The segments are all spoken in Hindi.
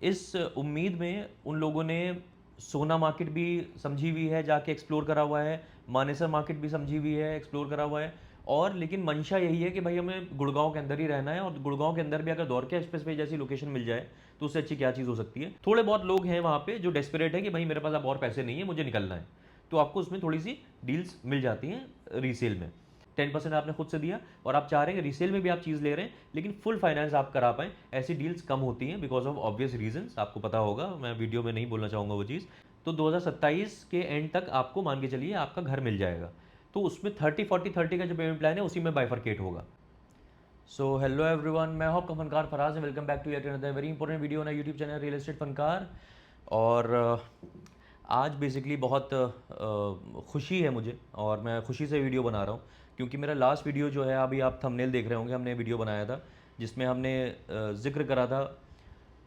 इस उम्मीद में उन लोगों ने सोना मार्केट भी समझी हुई है, जाके एक्सप्लोर करा हुआ है, मानेसर मार्केट भी समझी हुई है, एक्सप्लोर करा हुआ है। और लेकिन मंशा यही है कि भाई हमें गुड़गांव के अंदर ही रहना है, और गुड़गांव के अंदर भी अगर द्वारका एक्सप्रेस वे जैसी लोकेशन मिल जाए तो उससे अच्छी क्या चीज़ हो सकती है। थोड़े बहुत लोग हैं वहाँ पे जो डेस्परेट है कि भाई मेरे पास अब और पैसे नहीं है, मुझे निकलना है, तो आपको उसमें थोड़ी सी डील्स मिल जाती हैं रीसेल में। 10% आपने खुद से दिया और आप चाह रहे हैं कि रीसेल में भी आप चीज़ ले रहे हैं लेकिन फुल फाइनेंस आप करा पाएँ, ऐसी डील्स कम होती हैं बिकॉज ऑफ ऑब्वियस रीजंस, आपको पता होगा, मैं वीडियो में नहीं बोलना चाहूँगा वो चीज़। तो 2027 के एंड तक आपको मान के चलिए आपका घर मिल जाएगा। तो उसमें 30-40-30 का जो पेमेंट प्लान है उसी में बाइफरकेट होगा। सो हेलो एवरीवन, मैं हूं आपका Fankaar Faraz and welcome back to yet another very important video on YouTube channel real estate Fankaar. और आज बेसिकली बहुत खुशी है मुझे और मैं खुशी से वीडियो बना रहा हूँ क्योंकि मेरा लास्ट वीडियो जो है, अभी आप थंबनेल देख रहे होंगे, हमने वीडियो बनाया था जिसमें हमने जिक्र करा था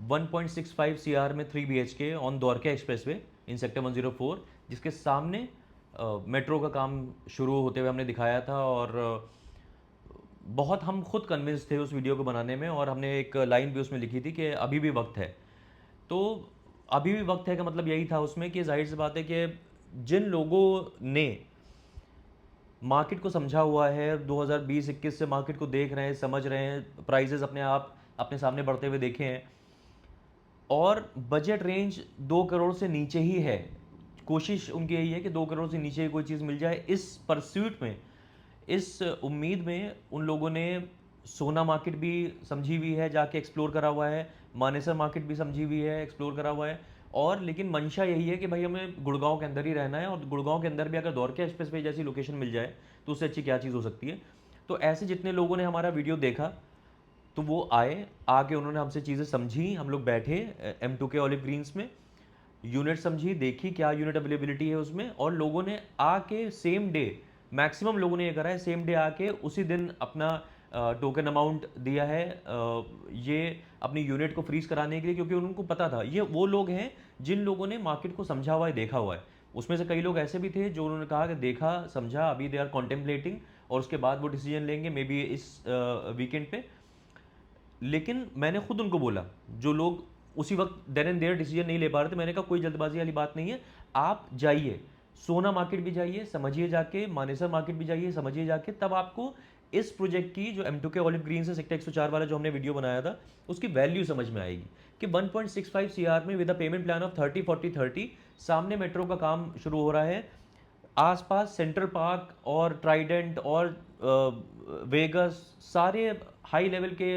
1.65 सीआर में 3 BHK on Dwarka expressway in sector 104, जिसके सामने मेट्रो का काम शुरू होते हुए हमने दिखाया था। और बहुत हम खुद कन्विंस थे उस वीडियो को बनाने में, और हमने एक लाइन भी उसमें लिखी थी कि अभी भी वक्त है। तो अभी भी वक्त है का मतलब यही था उसमें कि जाहिर सी बात है कि जिन लोगों ने मार्केट को समझा हुआ है, 2020-21 से मार्केट को देख रहे हैं, समझ रहे हैं, प्राइजेस अपने आप अपने सामने बढ़ते हुए देखे हैं, और बजट रेंज 2 करोड़ से नीचे ही है, कोशिश उनकी यही है कि 2 करोड़ से नीचे कोई चीज़ मिल जाए। इस परस्यूट में, इस उम्मीद में उन लोगों ने सोना मार्केट भी समझी हुई है, जाके एक्सप्लोर करा हुआ है, मानेसर मार्केट भी समझी हुई है, एक्सप्लोर करा हुआ है। और लेकिन मंशा यही है कि भाई हमें गुड़गांव के अंदर ही रहना है, और गुड़गांव के अंदर भी अगर द्वारका एक्सप्रेस वे जैसी लोकेशन मिल जाए तो उससे अच्छी क्या चीज़ हो सकती है। तो ऐसे जितने लोगों ने हमारा वीडियो देखा तो वो आए, आके उन्होंने हमसे चीज़ें समझी, हम लोग बैठे M2K ऑलिव ग्रीन्स में, यूनिट समझी, देखी क्या यूनिट अवेलेबिलिटी है उसमें, और लोगों ने आके सेम डे, मैक्सिमम लोगों ने ये करा है सेम डे आके उसी दिन अपना टोकन अमाउंट दिया है, ये अपनी यूनिट को फ्रीज कराने के लिए, क्योंकि उनको पता था ये वो लोग हैं जिन लोगों ने मार्केट को समझा हुआ है, देखा हुआ है। उसमें से कई लोग ऐसे भी थे जो उन्होंने कहा कि देखा समझा, अभी दे आर कॉन्टेम्पलेटिंग, और उसके बाद वो डिसीजन लेंगे मे बी इस वीकेंड पे। लेकिन मैंने खुद उनको बोला, जो लोग उसी वक्त देन एंड देयर डिसीजन नहीं ले पा रहे थे, मैंने कहा कोई जल्दबाजी वाली बात नहीं है, आप जाइए सोना मार्केट भी जाइए, समझिए जाके, मानेसर मार्केट भी जाइए, समझिए जाके, तब आपको इस प्रोजेक्ट की जो M2K ऑलिव ग्रीन से सेक्टर 104 वाला जो हमने वीडियो बनाया था उसकी वैल्यू समझ में आएगी कि 1.65 सीआर में with a payment plan of 30-40-30 सामने मेट्रो का काम शुरू हो रहा है। आसपास सेंट्रल पार्क और ट्राइडेंट और वेगस, सारे हाई लेवल के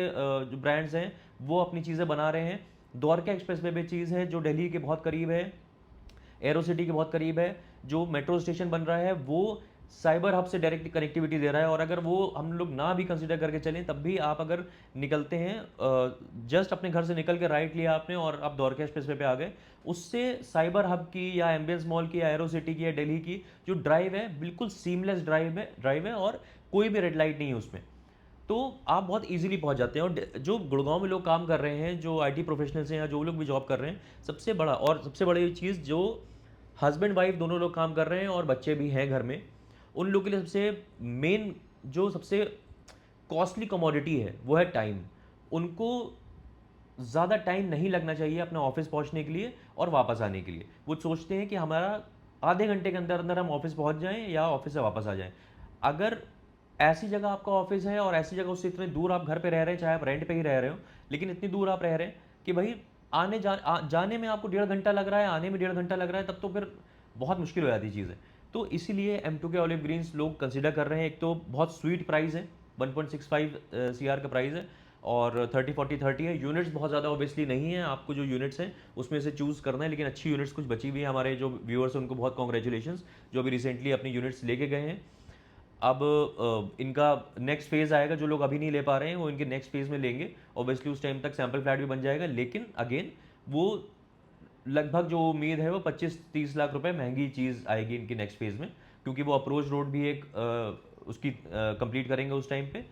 जो ब्रांड्स हैं वो अपनी चीज़ें बना रहे हैं। द्वारका एक्सप्रेस वे भी चीज़ है जो दिल्ली के बहुत करीब है, एरो सिटी के बहुत करीब है। जो मेट्रो स्टेशन बन रहा है वो साइबर हब से डायरेक्ट कनेक्टिविटी दे रहा है, और अगर वो हम लोग ना भी कंसिडर करके चलें तब भी आप अगर निकलते हैं, जस्ट अपने घर से निकल के राइट लिया आपने और आप द्वारका एक्सप्रेस वे पे आ गए, उससे साइबर हब की या एम्बियंस मॉल की या एरो सिटी की या दिल्ली की जो ड्राइव है बिल्कुल सीमलेस ड्राइव है और कोई भी रेड लाइट नहीं है उसमें। तो आप बहुत इजीली पहुंच जाते हैं। और जो गुड़गांव में लोग काम कर रहे हैं, जो आईटी प्रोफेशनल्स हैं या जो लोग भी जॉब कर रहे हैं, सबसे बड़ा और सबसे बड़ी चीज़, जो हस्बैंड वाइफ दोनों लोग काम कर रहे हैं और बच्चे भी हैं घर में, उन लोगों के लिए सबसे मेन, जो सबसे कॉस्टली कमोडिटी है वो है टाइम। उनको ज़्यादा टाइम नहीं लगना चाहिए अपने ऑफिस पहुंचने के लिए और वापस आने के लिए। वो सोचते हैं कि हमारा आधे घंटे के अंदर अंदर हम ऑफिस पहुंच जाएं या ऑफिस से वापस आ जाएं। अगर ऐसी जगह आपका ऑफिस है और ऐसी जगह उससे इतने दूर आप घर पे रह रहे हैं, चाहे आप रेंट पे ही रह रहे हो, लेकिन इतनी दूर आप रह रहे हैं कि भाई जाने में आपको 1.5 घंटा लग रहा है, आने में 1.5 घंटा लग रहा है, तब तो फिर बहुत मुश्किल हो जाती चीज़ें। तो इसीलिए M2K ऑलिव ग्रीन्स लोग कंसिडर कर रहे हैं। एक तो बहुत स्वीट प्राइस है, 1.65 CR का प्राइस है, और 30-40-30 है। यूनिट्स बहुत ज़्यादा ऑब्वियसली नहीं है, आपको जो यूनिट्स हैं उसमें से चूज़ करना है, लेकिन अच्छी यूनिट्स कुछ बची हुई है। हमारे जो व्यूअर्स हैं उनको बहुत कॉन्ग्रेचुलेशंस, जो अभी रिसेंटली अपनी यूनिट्स लेके गए हैं। अब इनका नेक्स्ट फेज़ आएगा, जो लोग अभी नहीं ले पा रहे हैं वो इनके नेक्स्ट फेज़ में लेंगे। ऑब्वियसली उस टाइम तक सैम्पल फ्लैट भी बन जाएगा, लेकिन अगेन वो लगभग जो उम्मीद है वो 25-30 लाख रुपए महंगी चीज़ आएगी इनकी नेक्स्ट फेज़ में, क्योंकि वो अप्रोच रोड भी एक उसकी कंप्लीट करेंगे उस टाइम पे,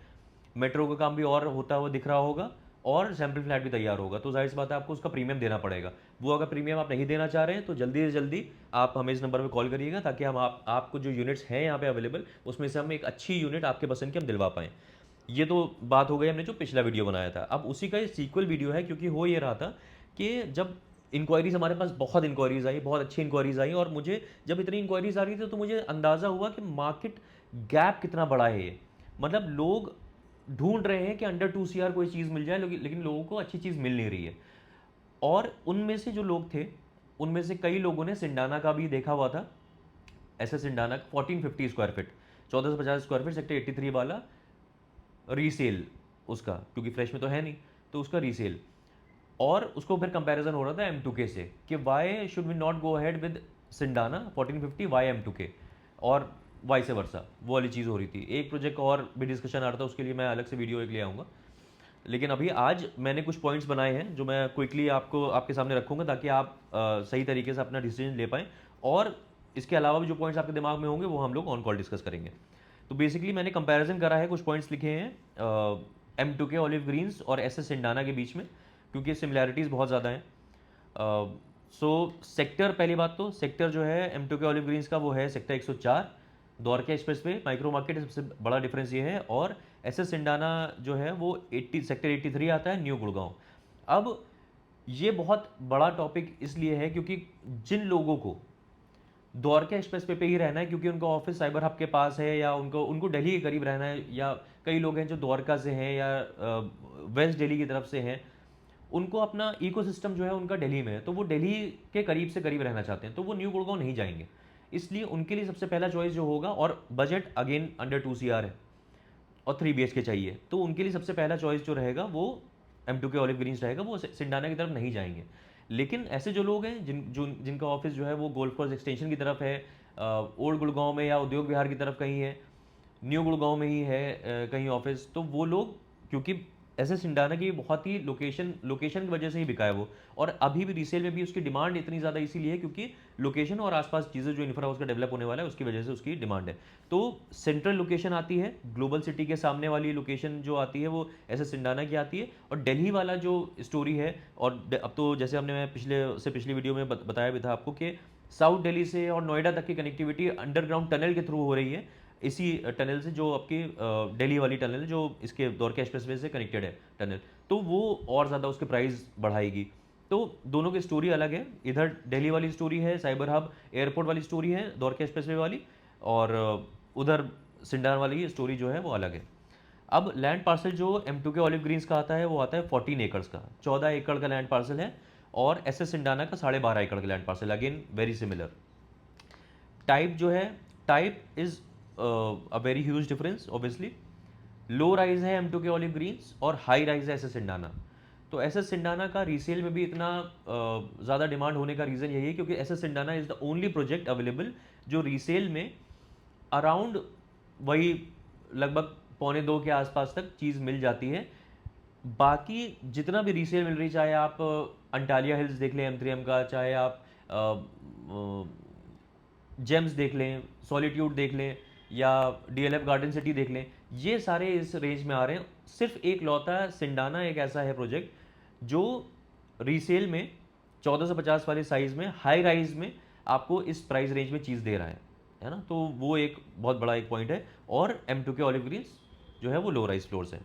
मेट्रो का काम भी और होता हुआ दिख रहा होगा, और सैम्पल फ्लैट भी तैयार होगा। तो जाहिर सी बात है आपको उसका प्रीमियम देना पड़ेगा। वो अगर प्रीमियम आप नहीं देना चाह रहे हैं तो जल्दी से जल्दी आप हमें इस नंबर पर कॉल करिएगा, ताकि हम आपको जो यूनिट्स हैं यहाँ पे अवेलेबल उसमें से हम एक अच्छी यूनिट आपके पसंद की हम दिलवा पाएँ। ये तो बात हो गई हमने जो पिछला वीडियो बनाया था। अब उसी का ये सीक्वल वीडियो है, क्योंकि हो ये रहा था कि जब इंक्वायरीज हमारे पास बहुत इंक्वायरीज आई, बहुत अच्छी इंक्वायरीज आई, और मुझे जब इतनी इंक्वायरीज आ रही थी तो मुझे अंदाज़ा हुआ कि मार्केट गैप कितना बड़ा है ये। मतलब लोग ढूंढ रहे हैं कि अंडर 2 CR कोई चीज़ मिल जाए, लेकिन लोगों को अच्छी चीज़ मिल नहीं रही है। और उनमें से जो लोग थे, उनमें से कई लोगों ने सिंडाना का भी देखा हुआ था। ऐसे सिंडाना 1450 square feet, 1450 square feet, sector 83 वाला रीसेल उसका, क्योंकि फ्रेश में तो है नहीं, तो उसका रीसेल। और उसको फिर कंपैरिजन हो रहा था M2K से कि why should we not go ahead with सिंडाना 1450 वाई M2K, और वाइस वर्सा, वो वाली चीज़ हो रही थी। एक प्रोजेक्ट और भी डिस्कशन आ रहा था, उसके लिए मैं अलग से वीडियो एक ले आऊँगा। लेकिन अभी आज मैंने कुछ पॉइंट्स बनाए हैं जो मैं क्विकली आपको आपके सामने रखूंगा, ताकि आप सही तरीके से अपना डिसीजन ले पाएँ। और इसके अलावा भी जो पॉइंट्स आपके दिमाग में होंगे वो हम लोग ऑन कॉल डिस्कस करेंगे। तो बेसिकली मैंने कंपैरिजन करा है, कुछ पॉइंट्स लिखे हैं M2K ऑलिव ग्रीन्स और SS सिंडाना के बीच में, क्योंकि सिमिलैरिटीज़ बहुत ज़्यादा हैं। सो सेक्टर, पहली बात तो सेक्टर जो है M2K ऑलिव ग्रीन्स का वो है sector 104 Dwarka express way micro market, सबसे बड़ा डिफरेंस ये है। और SS सिंडाना जो है वो 80 सेक्टर 83 आता है, न्यू गुड़गांव। अब ये बहुत बड़ा टॉपिक इसलिए है क्योंकि जिन लोगों को द्वारका एक्सप्रेस वे पे ही रहना है, क्योंकि उनका ऑफिस साइबर हब के पास है, या उनको उनको दिल्ली के करीब रहना है, या कई लोग हैं जो द्वारका से हैं या वेस्ट दिल्ली की तरफ से हैं, उनको अपना इकोसिस्टम जो है उनका दिल्ली में है, तो वो दिल्ली के करीब से करीब रहना चाहते हैं, तो वो न्यू गुड़गांव नहीं जाएंगे। इसलिए उनके लिए सबसे पहला चॉइस जो होगा, और बजट अगेन अंडर 2 CR है और 3 BHK चाहिए, तो उनके लिए सबसे पहला चॉइस जो रहेगा वो M2K ऑलिव ग्रीन्स रहेगा, वो सिंडाना की तरफ नहीं जाएंगे। लेकिन ऐसे जो लोग हैं जिनका ऑफिस जो है वो गोल्फ कोर्स एक्सटेंशन की तरफ है, ओल्ड गुड़गांव में या उद्योग विहार की तरफ कहीं है, न्यू गुड़गांव में ही है कहीं ऑफिस, तो वो लोग, क्योंकि ऐसे सिंडाना की बहुत ही लोकेशन की वजह से ही बिका है वो। और अभी भी रीसेल में भी उसकी डिमांड इतनी ज़्यादा इसीलिए है क्योंकि लोकेशन और आसपास चीज़ें जो इंफ्रा उसका डेवलप होने वाला है उसकी वजह से उसकी डिमांड है। तो सेंट्रल लोकेशन आती है, ग्लोबल सिटी के सामने वाली लोकेशन जो आती है वो ऐसे सिंडाना की आती है। और दिल्ली वाला जो स्टोरी है, और अब तो जैसे हमने मैं पिछली वीडियो में बताया भी था आपको कि साउथ दिल्ली से और नोएडा तक की कनेक्टिविटी अंडरग्राउंड टनल के थ्रू हो रही है, इसी टनल से, जो आपकी दिल्ली वाली टनल जो इसके द्वारका एक्सप्रेसवे से कनेक्टेड है टनल, तो वो और ज़्यादा उसके प्राइस बढ़ाएगी। तो दोनों की स्टोरी अलग है, इधर दिल्ली वाली स्टोरी है, साइबर हब एयरपोर्ट वाली स्टोरी है द्वारका एक्सप्रेसवे वाली, और उधर सिंडार वाली स्टोरी जो है वो अलग है। अब लैंड पार्सल जो M2K ऑलिव ग्रीन्स का आता है वो आता है 14 एकड़्स का, 14 एकड़ का लैंड पार्सल है। और SS सिंडाना का 12.5 एकड़ का land parcel, again very similar. Type जो है, type is a very huge difference obviously. Low rise है M2K ऑलिव ग्रीन्स और हाई राइज है SS सिंडाना। तो SS सिंडाना का रीसेल में भी इतना ज़्यादा डिमांड होने का रीज़न यही है क्योंकि SS सिंडाना is the only project available जो रीसेल में अराउंड वही लगभग 1.25 के आसपास तक चीज़ मिल जाती है। बाकी जितना भी रीसेल मिल रही, चाहे आप अंटालिया हिल्स देख लें M3M का, चाहे आप जेम्स देख लें, सॉलिट्यूड देख लें, या DLF गार्डन सिटी देख लें, ये सारे इस रेंज में आ रहे हैं। सिर्फ एक लौता सिंडाना एक ऐसा है प्रोजेक्ट जो रीसेल में 1450 वाले साइज में हाई राइज में आपको इस प्राइस रेंज में चीज़ दे रहा है ना। तो वो एक बहुत बड़ा एक पॉइंट है। और M2K ऑलिव ग्रीन्स जो है वो लो राइज फ्लोर्स है।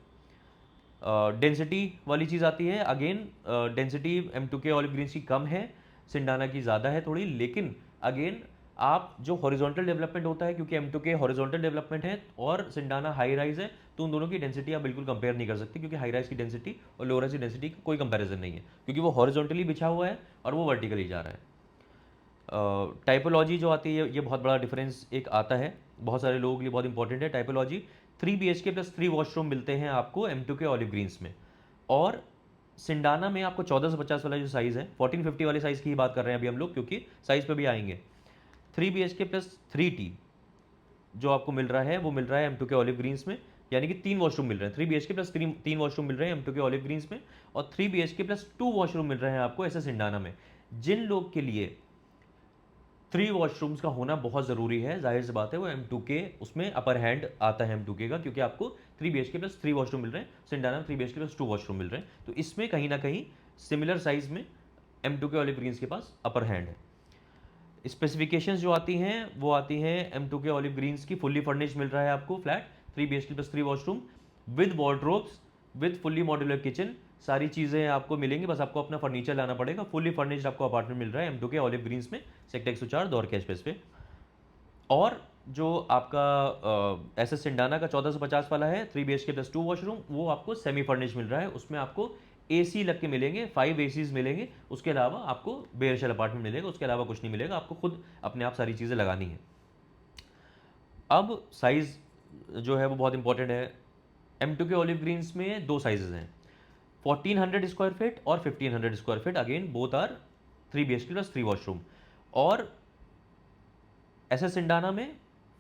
डेंसिटी वाली चीज़ आती है, again density M2K olive Green's की कम है, सिंडाना की ज़्यादा है थोड़ी। लेकिन अगेन आप जो हॉरिजॉन्टल डेवलपमेंट होता है, क्योंकि M2K हॉरिजॉन्टल डेवलपमेंट है और सिंडाना हाई राइज है, तो उन दोनों की डेंसिटी आप बिल्कुल कंपेयर नहीं कर सकते, क्योंकि हाई राइज की डेंसिटी और लो राइज की डेंसिटी का कोई कंपैरिजन नहीं है, क्योंकि वो हॉरिजॉन्टली बिछा हुआ है और वो वर्टिकली जा रहा है। टाइपोलॉजी जो आती है, ये बहुत बड़ा डिफरेंस एक आता है, बहुत सारे लोगों के लिए बहुत इंपॉर्टेंट है टाइपोलॉजी। 3 BHK प्लस 3 वॉशरूम मिलते हैं आपको M2K ऑलिव ग्रीन्स में। और सिंडाना में आपको 1450 वाला जो साइज़ है, 1450 वाले साइज़ की ही बात कर रहे हैं अभी हम लोग, क्योंकि साइज़ पे भी आएंगे। 3 BHK प्लस 3T जो आपको मिल रहा है वो मिल रहा है M2K ऑलिव ग्रीन्स में, यानी कि 3 वॉशरूम मिल रहे हैं। 3 BHK प्लस 3 वॉशरूम मिल रहे हैं M2K ऑलिव ग्रीन्स में, और 3 BHK प्लस 2 वॉशरूम मिल रहे हैं आपको ऐसे सिंडाना में। जिन लोग के लिए 3 वॉशरूम्स का होना बहुत ज़रूरी है, जाहिर सी बात है वो M2K उसमें अपर हैंड आता है M2K का, क्योंकि आपको 3 BHK प्लस 3 वॉशरूम मिल रहे हैं, सिंडाना में 3 BHK प्लस 2 वॉशरूम मिल रहे हैं। तो इसमें कहीं ना कहीं सिमिलर साइज में M2K ऑलिव ग्रीन्स के पास अपर हैंड है। स्पेसिफिकेशंस जो आती हैं वो आती हैं M2K ऑलिव ग्रीन्स की, फुल्ली फर्निश्ड मिल रहा है आपको flat 3 BHK plus 3 washroom with wardrobes, with fully modular kitchen, सारी चीज़ें आपको मिलेंगी, बस आपको अपना फर्नीचर लाना पड़ेगा। फुली फर्निश्ड आपको अपार्टमेंट मिल रहा है M2 के ऑलिव ग्रीन्स में, सेक्टर 104 द्वारका एक्सप्रेस पे। और जो आपका एस एस सिंडाना का 1450 वाला है 3 BHK प्लस 2 वॉशरूम, वो आपको सेमी फर्निश मिल रहा है। उसमें आपको AC लग के मिलेंगे, 5 ACs मिलेंगे। उसके अलावा आपको बेयर शेल अपार्टमेंट मिलेगा, उसके अलावा कुछ नहीं मिलेगा, आपको खुद अपने आप सारी चीज़ें लगानी है। अब साइज़ जो है वो बहुत इंपॉर्टेंट है। M2 के ऑलिव ग्रीन्स में दो साइजेज हैं, 1400 स्क्वायर फीट और 1500 square feet. Again both are 3 BHK plus 3 washroom. और एस एस सिंडाना में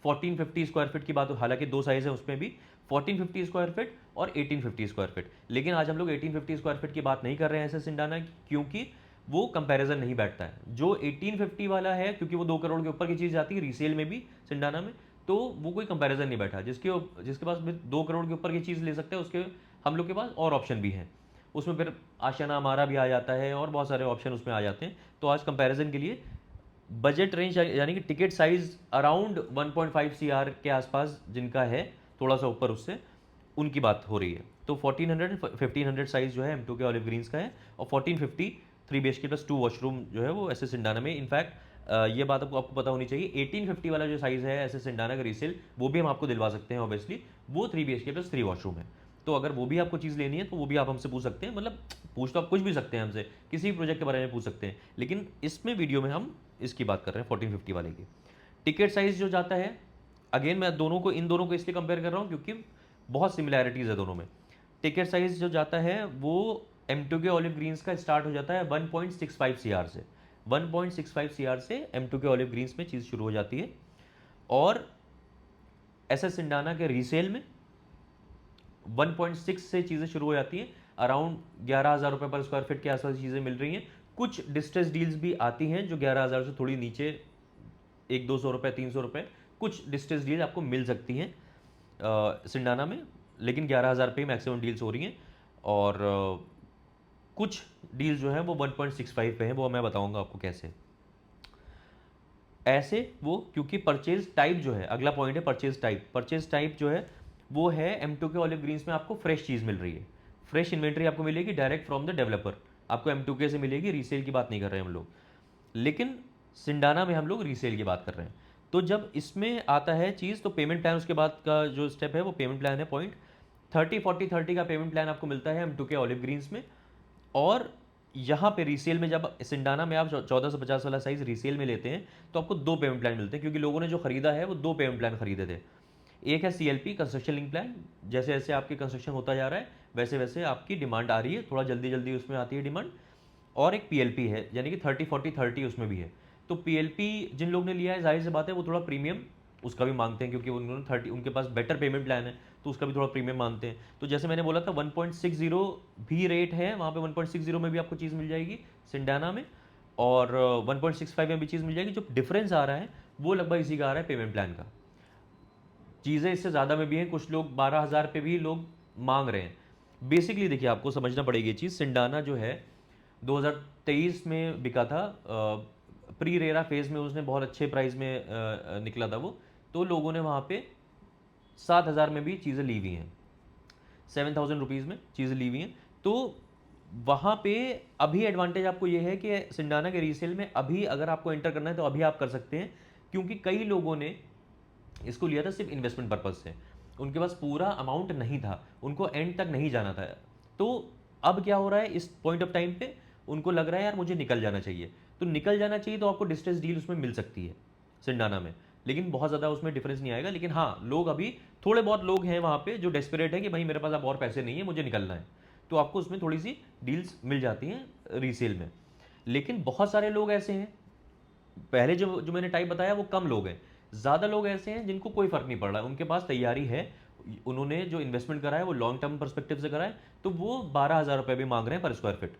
1450 स्क्वायर फीट की बात हो, हालांकि दो साइज है उसमें भी, 1450 स्क्वायर फीट और 1850 स्क्वायर फीट। लेकिन आज हम लोग 1850 स्क्वायर फीट की बात नहीं कर रहे हैं एस एस सिंडाना की, क्योंकि वो कंपैरिजन नहीं बैठता है। जो 1850 वाला है, क्योंकि वो 2 करोड़ के ऊपर की चीज़ जाती है रीसेल में भी सिंडाना में, तो वो कोई कंपैरिजन नहीं बैठा। जिसके पास 2 करोड़ के ऊपर की चीज़ ले सकते हैं, उसके हम लोग के पास और ऑप्शन भी हैं। उसमें फिर आशियाना हमारा भी आ जाता है और बहुत सारे ऑप्शन उसमें आ जाते हैं। तो आज कंपैरिजन के लिए बजट रेंज यानी कि टिकट साइज अराउंड 1.5 CR के आसपास जिनका है, थोड़ा सा ऊपर उससे, उनकी बात हो रही है। तो 1400 1500 साइज जो है M2 के ऑलिव ग्रीन्स का है, और 1450 3 BHK प्लस 2 वॉशरूम जो है वो एस एस सिंडाना में। इनफैक्ट ये बात आपको पता होनी चाहिए, 1850 वाला जो साइज़ है एस एस सिंडाना का रीसेल, वो भी हम आपको दिलवा सकते हैं ऑब्वियसली। वो 3 BHK प्लस 3 वॉशरूम है। तो अगर वो भी आपको चीज़ लेनी है तो वो भी आप हमसे पूछ सकते हैं। मतलब पूछ तो आप कुछ भी सकते हैं हमसे, किसी भी प्रोजेक्ट के बारे में पूछ सकते हैं, लेकिन इसमें वीडियो में हम इसकी बात कर रहे हैं 1450 वाले की। टिकट साइज़ जो जाता है, अगेन मैं इन दोनों को इसलिए कंपेयर कर रहा हूँ क्योंकि बहुत सिमिलैरिटीज़ है दोनों में। टिकट साइज़ जो जाता है वो M2 के ऑलिव ग्रीन्स का स्टार्ट हो जाता है 1.65 CR से। 1.65 CR से M2 के ऑलिव ग्रीन्स में चीज़ शुरू हो जाती है। और एस एस सिंडाना के रीसेल में 1.6 से चीज़ें शुरू हो जाती हैं। अराउंड 11,000 रुपये पर स्क्वायर फीट के आसपास चीज़ें मिल रही हैं। कुछ डिस्ट्रेस डील्स भी आती हैं जो 11,000 से थोड़ी नीचे, 100-200 रुपये, 300 रुपये, कुछ डिस्ट्रेस डील आपको मिल सकती हैं सिंडाना में। लेकिन 11,000 रुपये मैक्सिमम डील्स हो रही हैं। और कुछ डील्स जो हैं वो 1.65 पे हैं, वो मैं बताऊंगा आपको कैसे। ऐसे वो, क्योंकि परचेज टाइप जो है, अगला पॉइंट है परचेज टाइप। परचेज टाइप जो है वो है M2 के ऑलिव ग्रीन्स में आपको फ्रेश चीज़ मिल रही है। फ्रेश इन्वेंट्री आपको मिलेगी डायरेक्ट फ्रॉम द डेवलपर, आपको M2 से मिलेगी। रीसेल की बात नहीं कर रहे हैं हम लोग, लेकिन सिंडाना में हम लोग रीसेल की बात कर रहे हैं। तो जब इसमें आता है चीज़, तो पेमेंट प्लान उसके बाद का जो स्टेप है वो पेमेंट प्लान है। पॉइंट 30-40-30 का पेमेंट प्लान आपको मिलता है M2 के ऑलिव ग्रीन्स में। और यहाँ पे रीसेल में, जब सिंडाना में आप 1450 वाला साइज रीसेल में लेते हैं, तो आपको दो पेमेंट प्लान मिलते हैं, क्योंकि लोगों ने जो खरीदा है वो दो पेमेंट प्लान खरीदे थे। एक है CLP कंस्ट्रक्शन लिंक प्लान, जैसे जैसे आपकी कंस्ट्रक्शन होता जा रहा है वैसे वैसे आपकी डिमांड आ रही है, थोड़ा जल्दी जल्दी उसमें आती है डिमांड। और एक PLP है, यानी कि 30-40-30 उसमें भी है। तो PLP जिन लोग ने लिया है, जाहिर सी बात है वो थोड़ा प्रीमियम उसका भी मांगते हैं, क्योंकि उन्होंने 30, उनके पास बेटर पेमेंट प्लान है, तो उसका भी थोड़ा प्रीमियम मांगते हैं। तो जैसे मैंने बोला था 1.60 भी रेट है वहाँ पे, 1.60 में भी आपको चीज़ मिल जाएगी सिंडाना में, और 1.65 में भी चीज़ मिल जाएगी। जो डिफरेंस आ रहा है वो लगभग इसी का आ रहा है पेमेंट प्लान का। चीज़ें इससे ज़्यादा में भी हैं, कुछ लोग 12,000 पे भी लोग मांग रहे हैं। बेसिकली देखिए, आपको समझना पड़ेगी ये चीज़। सिंडाना जो है 2023 में बिका था, प्री रेरा फेज़ में उसने बहुत अच्छे प्राइस में निकला था वो। तो लोगों ने वहाँ पे 7,000 में भी चीज़ें ली हुई हैं, 7,000 रुपीज़ में चीज़ें ली हुई हैं। तो वहाँ पे अभी एडवांटेज आपको ये है कि सिंडाना के रीसेल में अभी अगर आपको एंटर करना है तो अभी आप कर सकते हैं, क्योंकि कई लोगों ने इसको लिया था सिर्फ इन्वेस्टमेंट पर्पज से। उनके पास पूरा अमाउंट नहीं था, उनको एंड तक नहीं जाना था। तो अब क्या हो रहा है, इस पॉइंट ऑफ टाइम पे उनको लग रहा है यार मुझे निकल जाना चाहिए। तो निकल जाना चाहिए तो आपको डिस्ट्रेस डील उसमें मिल सकती है सिंडाना में, लेकिन बहुत ज़्यादा उसमें डिफरेंस नहीं आएगा। लेकिन हाँ, लोग अभी थोड़े बहुत लोग हैं वहाँ पे जो डेस्परेट है कि भाई मेरे पास अब और पैसे नहीं है, मुझे निकलना है, तो आपको उसमें थोड़ी सी डील्स मिल जाती हैं रीसेल में। लेकिन बहुत सारे लोग ऐसे हैं, पहले जो जो मैंने टाइप बताया वो कम लोग हैं। ज़्यादा लोग ऐसे हैं जिनको कोई फ़र्क नहीं पड़ रहा है, उनके पास तैयारी है, उन्होंने जो इन्वेस्टमेंट करा है वो लॉन्ग टर्म पर्सपेक्टिव से करा है, तो वो 12,000 रुपये भी मांग रहे हैं पर स्क्वायर फीट।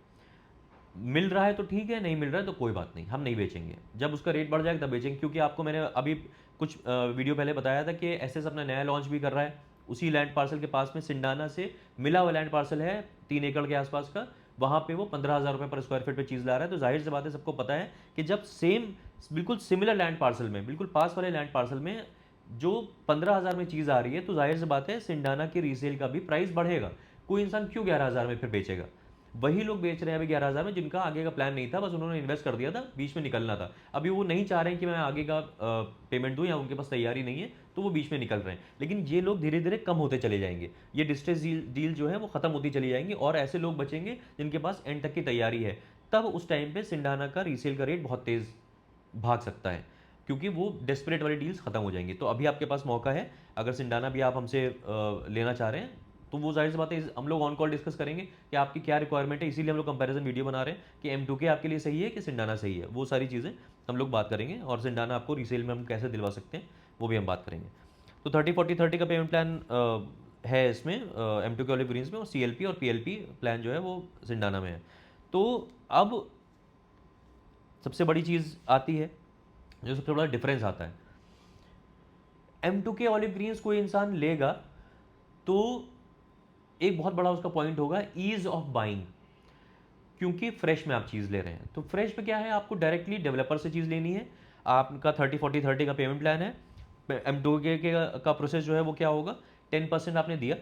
मिल रहा है तो ठीक है, नहीं मिल रहा है तो कोई बात नहीं, हम नहीं बेचेंगे। जब उसका रेट बढ़ जाएगा तब बेचेंगे, क्योंकि आपको मैंने अभी कुछ वीडियो पहले बताया था कि एसएस अपना नया लॉन्च भी कर रहा है उसी लैंड पार्सल के पास में। सिंडाना से मिला हुआ लैंड पार्सल है 3 एकड़ के आसपास का, वहाँ पे वो 15,000 रुपये पर स्क्वायर फीट पे चीज़ ला रहा है। तो जाहिर सी बात है, सबको पता है कि जब सेम बिल्कुल सिमिलर लैंड पार्सल में, बिल्कुल पास वाले लैंड पार्सल में जो 15,000 में चीज़ आ रही है, तो जाहिर सी बात है सिंडाना की रीसेल का भी प्राइस बढ़ेगा। कोई इंसान क्यों 11,000 में फिर बेचेगा? वही लोग बेच रहे हैं अभी 11,000 में, जिनका आगे का प्लान नहीं था, बस उन्होंने इन्वेस्ट कर दिया था, बीच में निकलना था। अभी वो नहीं चाह रहे हैं कि मैं आगे का पेमेंट दूं, या उनके पास तैयारी नहीं है, तो वो बीच में निकल रहे हैं। लेकिन ये लोग धीरे धीरे कम होते चले जाएंगे, ये डिस्ट्रेस डील जो है वो खत्म होती चली जाएंगी, और ऐसे लोग बचेंगे जिनके पास एंड तक की तैयारी है। तब उस टाइम पे सिंडाना का रीसेल का रेट बहुत तेज भाग सकता है, क्योंकि वो डेस्परेट वाली डील्स खत्म हो जाएंगी। तो अभी आपके पास मौका है, अगर सिंडाना भी आप हमसे लेना चाह रहे हैं, तो वो जाहिर सी बात है हम लोग ऑन कॉल डिस्कस करेंगे कि आपकी क्या रिक्वायरमेंट है, इसीलिए हम लोग कंपैरिजन वीडियो बना रहे हैं कि M2K आपके लिए सही है कि सिंडाना सही है। वो सारी चीज़ें हम लोग बात करेंगे, और सिंडाना आपको रीसेल में हम कैसे दिलवा सकते हैं वो भी हम बात करेंगे। तो 30-40-30 का पेमेंट प्लान है इसमें M2K ऑलिव ग्रीन्स में, और CLP और PLP प्लान जो है वो सिंडाना में है। तो अब सबसे बड़ी चीज़ आती है, जो सबसे बड़ा डिफरेंस आता है। M2K ऑलिव ग्रीन्स कोई इंसान लेगा तो एक बहुत बड़ा उसका पॉइंट होगा ईज ऑफ बाइंग, क्योंकि फ्रेश में आप चीज़ ले रहे हैं। तो फ्रेश में क्या है, आपको डायरेक्टली डेवलपर से चीज़ लेनी है। आपका 30-40-30 का पेमेंट प्लान है। M2K का प्रोसेस जो है वो क्या होगा, 10% आपने दिया,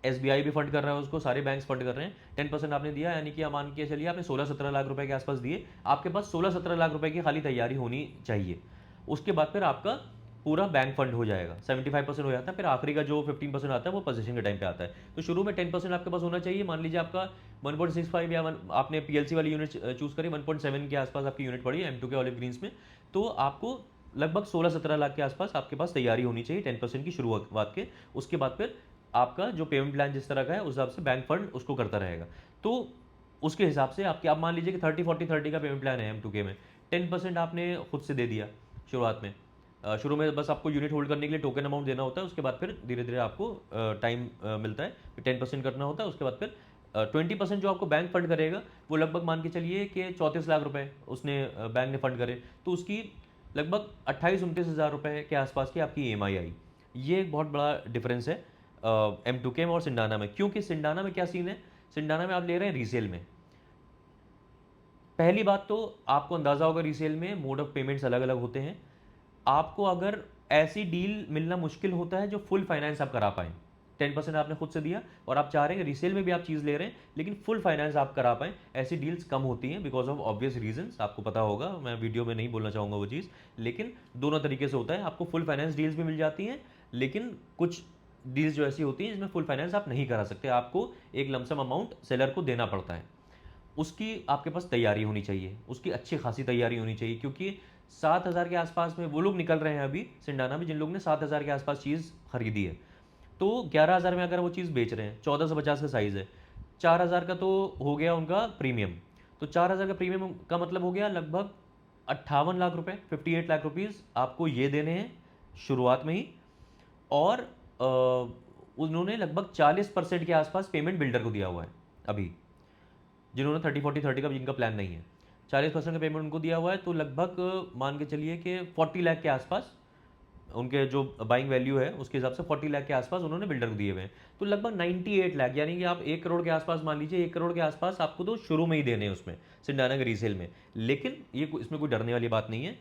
SBI भी फंड कर रहा है उसको, सारे बैंक्स फंड कर रहे हैं, 10% आपने दिया, यानी कि मान के चलिए आपने 16-17 लाख रुपए के आसपास दिए। आपके पास 16-17 लाख रुपए की खाली तैयारी होनी चाहिए। उसके बाद फिर आपका पूरा बैंक फंड हो जाएगा, 75% हो जाता है। फिर आखिरी का जो 15% आता है वो पोजीशन के टाइम पे आता है। तो शुरू में 10% आपके पास होना चाहिए। मान लीजिए आपका 1.65 या आपने PLC वाली यूनिट चूज करी, 1.7 के आसपास आपकी यूनिट पड़ी M2K ऑलिव ग्रीन्स में, तो आपको लगभग 16-17 लाख के आसपास आपके पास तैयारी होनी चाहिए 10% की शुरुआत के। उसके बाद फिर आपका जो पेमेंट प्लान जिस तरह का है उस हिसाब से बैंक फंड उसको करता रहेगा। तो उसके हिसाब से आपके, आप मान लीजिए कि 30-40-30 का पेमेंट प्लान है M2K में, 10% आपने खुद से दे दिया शुरुआत में। शुरू में बस आपको यूनिट होल्ड करने के लिए टोकन अमाउंट देना होता है, उसके बाद फिर धीरे धीरे आपको टाइम मिलता है, फिर 10% करना होता है। उसके बाद फिर 20% जो आपको बैंक फंड करेगा, वो लगभग मान के चलिए कि 34 लाख रुपए उसने बैंक ने फंड करे, तो उसकी लगभग 28-29 हज़ार रुपये के आसपास की आपकी EMI आई। ये एक बहुत बड़ा डिफरेंस है M2K में और सिंडाना में। क्योंकि सिंडाना में क्या सीन है, सिंडाना में आप ले रहे हैं रीसेल में। पहली बात तो आपको अंदाजा होगा, रीसेल में मोड ऑफ पेमेंट्स अलग अलग होते हैं। आपको अगर ऐसी डील मिलना मुश्किल होता है जो फुल फाइनेंस आप करा पाएँ। 10% आपने खुद से दिया और आप चाह रहे हैं रीसेल में भी आप चीज़ ले रहे हैं, लेकिन फुल फाइनेंस आप करा पाएँ, ऐसी डील्स कम होती हैं बिकॉज ऑफ ऑब्वियस रीजंस। आपको पता होगा, मैं वीडियो में नहीं बोलना चाहूँगा वो चीज़, लेकिन दोनों तरीके से होता है। आपको फुल फाइनेंस डील्स भी मिल जाती हैं, लेकिन कुछ डील्स जो ऐसी होती हैं जिसमें फुल फाइनेंस आप नहीं करा सकते, आपको एक लमसम अमाउंट सेलर को देना पड़ता है। उसकी आपके पास तैयारी होनी चाहिए, उसकी अच्छी खासी तैयारी होनी चाहिए, क्योंकि 7,000 के आसपास में वो लोग निकल रहे हैं अभी सिंडाना में जिन लोग ने 7,000 के आसपास चीज़ खरीदी है। तो 11,000 में अगर वो चीज़ बेच रहे हैं, 1450 का साइज़ है, 4,000 का तो हो गया उनका प्रीमियम। तो 4,000 का प्रीमियम का मतलब हो गया लगभग 58 लाख रुपए, 58 लाख रुपीज़ आपको ये देने हैं शुरुआत में ही। और उन्होंने लगभग 40% के आसपास पेमेंट बिल्डर को दिया हुआ है अभी, जिन्होंने 30-40-30 का जिनका प्लान नहीं है, 40% का पेमेंट उनको दिया हुआ है। तो लगभग मान के चलिए कि 40 लाख के आसपास उनके जो बाइंग वैल्यू है उसके हिसाब से 40 लाख के आसपास उन्होंने बिल्डर को दिए हुए हैं। तो लगभग 98 लाख, यानी कि आप 1 करोड़ के आसपास मान लीजिए, 1 करोड़ के आसपास आपको तो शुरू में ही देने हैं उसमें सिंडाना के रीसेल में। लेकिन ये इसमें कोई डरने वाली बात नहीं है,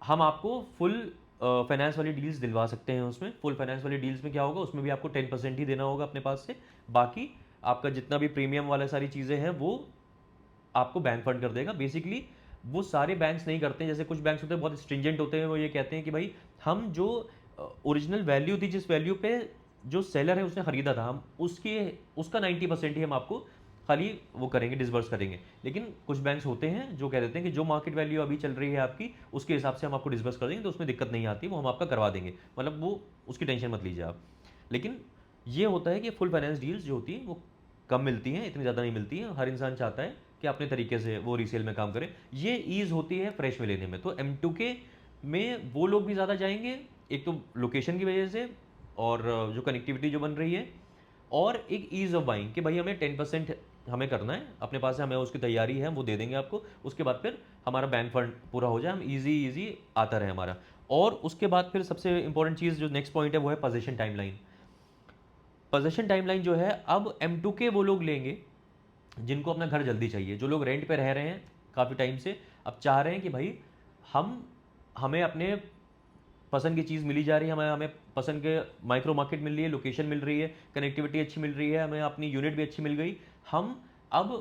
हम आपको फुल फाइनेंस वाली डील्स दिलवा सकते हैं। उसमें फुल फाइनेंस वाली डील्स में क्या होगा, उसमें भी आपको 10% ही देना होगा अपने पास से, बाकी आपका जितना भी प्रीमियम वाला सारी चीज़ें हैं वो आपको बैंक फंड कर देगा। बेसिकली वो सारे बैंक्स नहीं करते हैं, जैसे कुछ बैंक्स होते हैं बहुत स्ट्रिंजेंट होते हैं, वो ये कहते हैं कि भाई हम जो ओरिजिनल वैल्यू थी, जिस वैल्यू पे जो सेलर है उसने खरीदा था, हम उसका 90% ही हम आपको खाली वो करेंगे, डिसबर्स करेंगे। लेकिन कुछ बैंक्स होते हैं जो कह देते हैं कि जो मार्केट वैल्यू अभी चल रही है आपकी, उसके हिसाब से हम आपको डिसबर्स कर देंगे, तो उसमें दिक्कत नहीं आती, वो हम आपका करवा देंगे, मतलब वो उसकी टेंशन मत लीजिए आप। लेकिन ये होता है कि फुल फाइनेंस डील्स जो होती हैं वो कम मिलती हैं, इतनी ज़्यादा नहीं मिलती हैं। हर इंसान चाहता है कि अपने तरीके से वो रीसेल में काम करे, ये ईज़ होती है फ्रेश में लेने में। तो M2K में वो लोग भी ज़्यादा जाएंगे, एक तो लोकेशन की वजह से, और जो कनेक्टिविटी जो बन रही है, और एक ईज़ ऑफ बाइंग कि भाई हमें 10% हमें करना है अपने पास से, हमें उसकी तैयारी है, वो दे देंगे आपको। उसके बाद फिर हमारा बैंक फंड पूरा हो जाए, हम ईजी आता रहे हमारा। और उसके बाद फिर सबसे इंपॉर्टेंट चीज़ जो नेक्स्ट पॉइंट है वो है पोजीशन टाइमलाइन। पोजीशन टाइमलाइन जो है, अब M2K वो लोग लेंगे जिनको अपना घर जल्दी चाहिए, जो लोग रेंट पे रह रहे हैं काफ़ी टाइम से, अब चाह रहे हैं कि भाई हमें अपने पसंद की चीज़ मिली जा रही है, हमें हमें पसंद के माइक्रो मार्केट मिल रही है, लोकेशन मिल रही है, कनेक्टिविटी अच्छी मिल रही है, हमें अपनी यूनिट भी अच्छी मिल गई, हम अब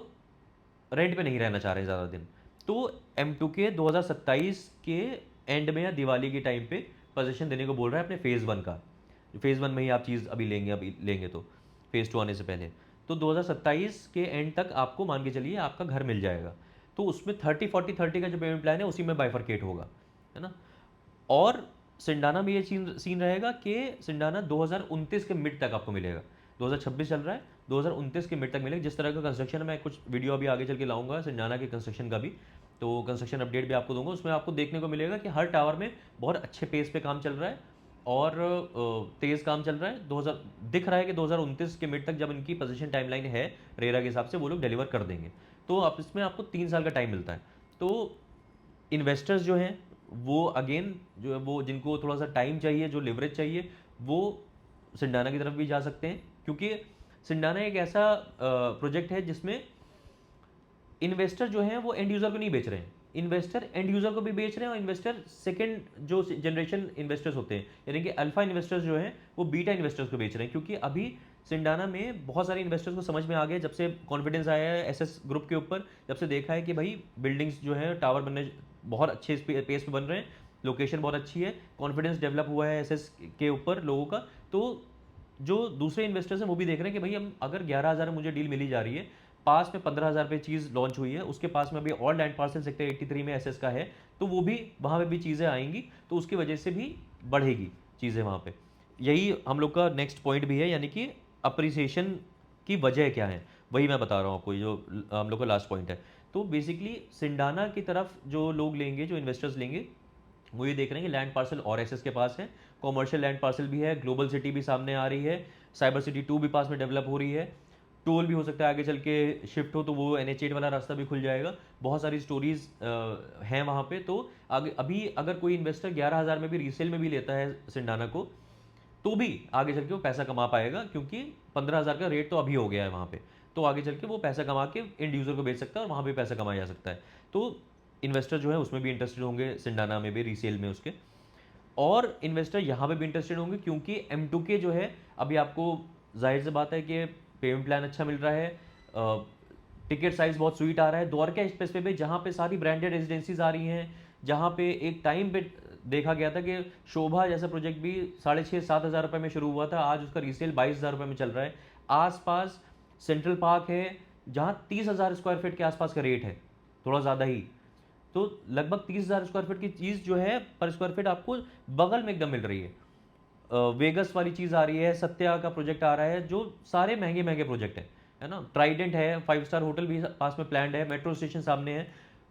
रेंट पे नहीं रहना चाह रहे ज़्यादा दिन। तो M2K 2027 के एंड में या दिवाली के टाइम पे पोजीशन देने को बोल रहा है अपने फेज़ 1 का। फेज़ 1 में ही आप चीज़ अभी लेंगे तो फेज़ 2 आने से पहले। तो 2027 के एंड तक आपको मान के चलिए आपका घर मिल जाएगा। तो उसमें 30-40-30 का जो पेमेंट प्लान है उसी में बाइफरकेट होगा, है ना। और सिंडाना में ये सीन रहेगा कि सिंडाना 2029 के मिड तक आपको मिलेगा। 2026 चल रहा है, 2029 के मिड तक मिलेगा। जिस तरह का कंस्ट्रक्शन है, मैं कुछ वीडियो अभी आगे चल के लाऊंगा सिंडाना के कंस्ट्रक्शन का भी, तो कंस्ट्रक्शन अपडेट भी आपको दूंगा। उसमें आपको देखने को मिलेगा कि हर टावर में बहुत अच्छे पेस पे काम चल रहा है और तेज़ काम चल रहा है। 2000 दिख रहा है कि 2029 के मिड तक जब इनकी पोजीशन टाइमलाइन है रेरा के हिसाब से, वो लोग डिलीवर कर देंगे। तो आप इसमें आपको 3 साल का टाइम मिलता है। तो इन्वेस्टर्स जो हैं वो अगेन जो है वो जिनको थोड़ा सा टाइम चाहिए, जो लिवरेज चाहिए, वो सिंडाना की तरफ भी जा सकते हैं, क्योंकि सिंडाना एक ऐसा प्रोजेक्ट है जिसमें इन्वेस्टर जो हैं वो एंड यूज़र को नहीं बेच रहे हैं, इन्वेस्टर एंड यूज़र को भी बेच रहे हैं। और इन्वेस्टर सेकंड जो जनरेशन इन्वेस्टर्स होते हैं, यानी कि अल्फा इन्वेस्टर्स जो हैं वो बीटा इन्वेस्टर्स को बेच रहे हैं। क्योंकि अभी सिंडाना में बहुत सारे इन्वेस्टर्स को समझ में आ गया, जब से कॉन्फिडेंस आया है एसएस ग्रुप के ऊपर, जब से देखा है कि भाई बिल्डिंग्स जो है टावर बनने बहुत अच्छे पेस पे बन रहे हैं, लोकेशन बहुत अच्छी है, कॉन्फिडेंस डेवलप हुआ है एसएस के ऊपर लोगों का। तो जो दूसरे इन्वेस्टर्स हैं वो भी देख रहे हैं कि भाई हम अगर 11,000 में मुझे डील मिली जा रही है, पास में 15,000 पे चीज़ लॉन्च हुई है, उसके पास में अभी और लैंड पार्सल सेक्टर 83 में एसएस का है, तो वो भी वहाँ पे भी चीज़ें आएंगी, तो उसकी वजह से भी बढ़ेगी चीज़ें वहाँ पे। यही हम लोग का नेक्स्ट पॉइंट भी है, यानी कि अप्रिसिएशन की वजह क्या है, वही मैं बता रहा हूँ आपको, ये जो हम लोग का लास्ट पॉइंट है। तो बेसिकली सिंडाना की तरफ जो लोग लेंगे, जो इन्वेस्टर्स लेंगे, वो ये देख रहे हैं कि लैंड पार्सल और एसएस के पास है, कॉमर्शियल लैंड पार्सल भी है, ग्लोबल सिटी भी सामने आ रही है, साइबर सिटी 2 भी पास में डेवलप हो रही है, टोल भी हो सकता है आगे चल के शिफ्ट हो तो वो NH8 वाला रास्ता भी खुल जाएगा। बहुत सारी स्टोरीज हैं वहाँ पे। तो आगे अभी अगर कोई इन्वेस्टर 11,000 में भी रीसेल में भी लेता है सिंडाना को, तो भी आगे चल के वो पैसा कमा पाएगा, क्योंकि 15,000 का रेट तो अभी हो गया है वहाँ पे। तो आगे चल के वो पैसा कमा के एंड यूज़र को बेच सकता है और वहाँ भी पैसा कमाया जा सकता है। तो इन्वेस्टर जो है उसमें भी इंटरेस्टेड होंगे, सिंडाना में भी, रीसेल में उसके। और इन्वेस्टर यहाँ पे भी इंटरेस्टेड होंगे, क्योंकि M2K जो है अभी आपको जाहिर सी बात है कि पेमेंट प्लान अच्छा मिल रहा है, टिकट साइज बहुत स्वीट आ रहा है। द्वारका एक्सप्रेस पे भी जहाँ पे सारी ब्रांडेड रेजिडेंसीज आ रही हैं, जहाँ पे एक टाइम पे देखा गया था कि शोभा जैसा प्रोजेक्ट भी 6,500-7 हज़ार रुपये में शुरू हुआ था, आज उसका रीसेल 22,000 रुपये में चल रहा है। आसपास सेंट्रल पार्क है जहाँ 30,000 स्क्वायर फीट के आसपास का रेट है, थोड़ा ज़्यादा ही। तो लगभग 30,000 स्क्वायर फीट की चीज़ जो है पर स्क्वायर फीट आपको बगल में एकदम मिल रही है। वेगस वाली चीज़ आ रही है, सत्या का प्रोजेक्ट आ रहा है, जो सारे महंगे महंगे प्रोजेक्ट है ना। ट्राइडेंट है, 5 स्टार होटल भी पास में प्लान्ड है, मेट्रो स्टेशन सामने है,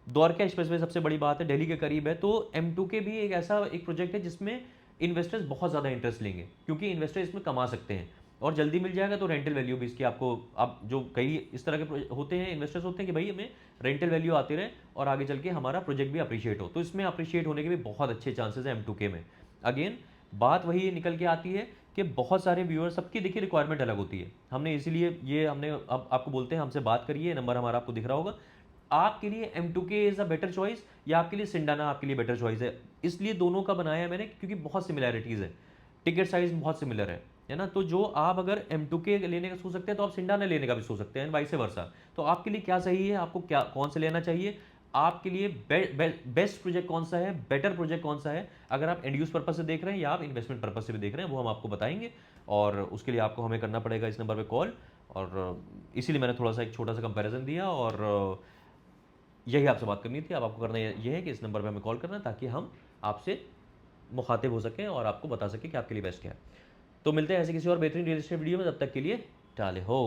द्वारका एक्सप्रेस वे सबसे बड़ी बात है, दिल्ली के करीब है। तो M2K भी एक ऐसा एक प्रोजेक्ट है जिसमें इन्वेस्टर्स बहुत ज़्यादा इंटरेस्ट लेंगे, क्योंकि इन्वेस्टर इसमें कमा सकते हैं और जल्दी मिल जाएगा। तो रेंटल वैल्यू भी इसकी आपको, अब जो कई इस तरह के होते हैं इन्वेस्टर्स होते हैं कि भाई हमें रेंटल वैल्यू आती रहे और आगे चल के हमारा प्रोजेक्ट भी अप्रिशिएट हो, तो इसमें अप्रिशिएट होने के भी बहुत अच्छे चांसेस हैं M2K में। अगेन बात वही निकल के आती है कि बहुत सारे व्यूअर्स, सबकी देखिए रिक्वायरमेंट अलग होती है। हमने इसीलिए ये हमने अब आपको बोलते हैं हमसे बात करिए, नंबर हमारा आपको दिख रहा होगा। आपके लिए M2K is a better choice या आपके लिए सिंडाना आपके लिए बेटर चॉइस है, इसलिए दोनों का बनाया है मैंने, क्योंकि बहुत सिमिलैरिटीज़ है, टिकट साइज बहुत सिमिलर है ना। तो जो आप अगर M2K लेने का सोच सकते हैं तो आप सिंडाना लेने का भी सोच सकते हैं, वाइस वर्सा। तो आपके लिए क्या सही है, आपको क्या कौन सा लेना चाहिए, आपके लिए बेस्ट प्रोजेक्ट कौन सा है, बेटर प्रोजेक्ट कौन सा है, अगर आप एंड यूज पर्पज से देख रहे हैं या आप इन्वेस्टमेंट पर्पज से भी देख रहे हैं, वो हम आपको बताएंगे। और उसके लिए आपको हमें करना पड़ेगा इस नंबर पे कॉल। और इसीलिए मैंने थोड़ा सा एक छोटा सा कंपैरिजन दिया, और यही आपसे बात करनी थी। अब आपको करना ये है कि इस नंबर पे हमें कॉल करना है, ताकि हम आपसे मुखातिब हो सकें और आपको बता सकें कि आपके लिए बेस्ट क्या है। तो मिलते हैं ऐसे किसी और बेहतरीन रियल एस्टेट वीडियो में, तब तक के लिए टाले हो।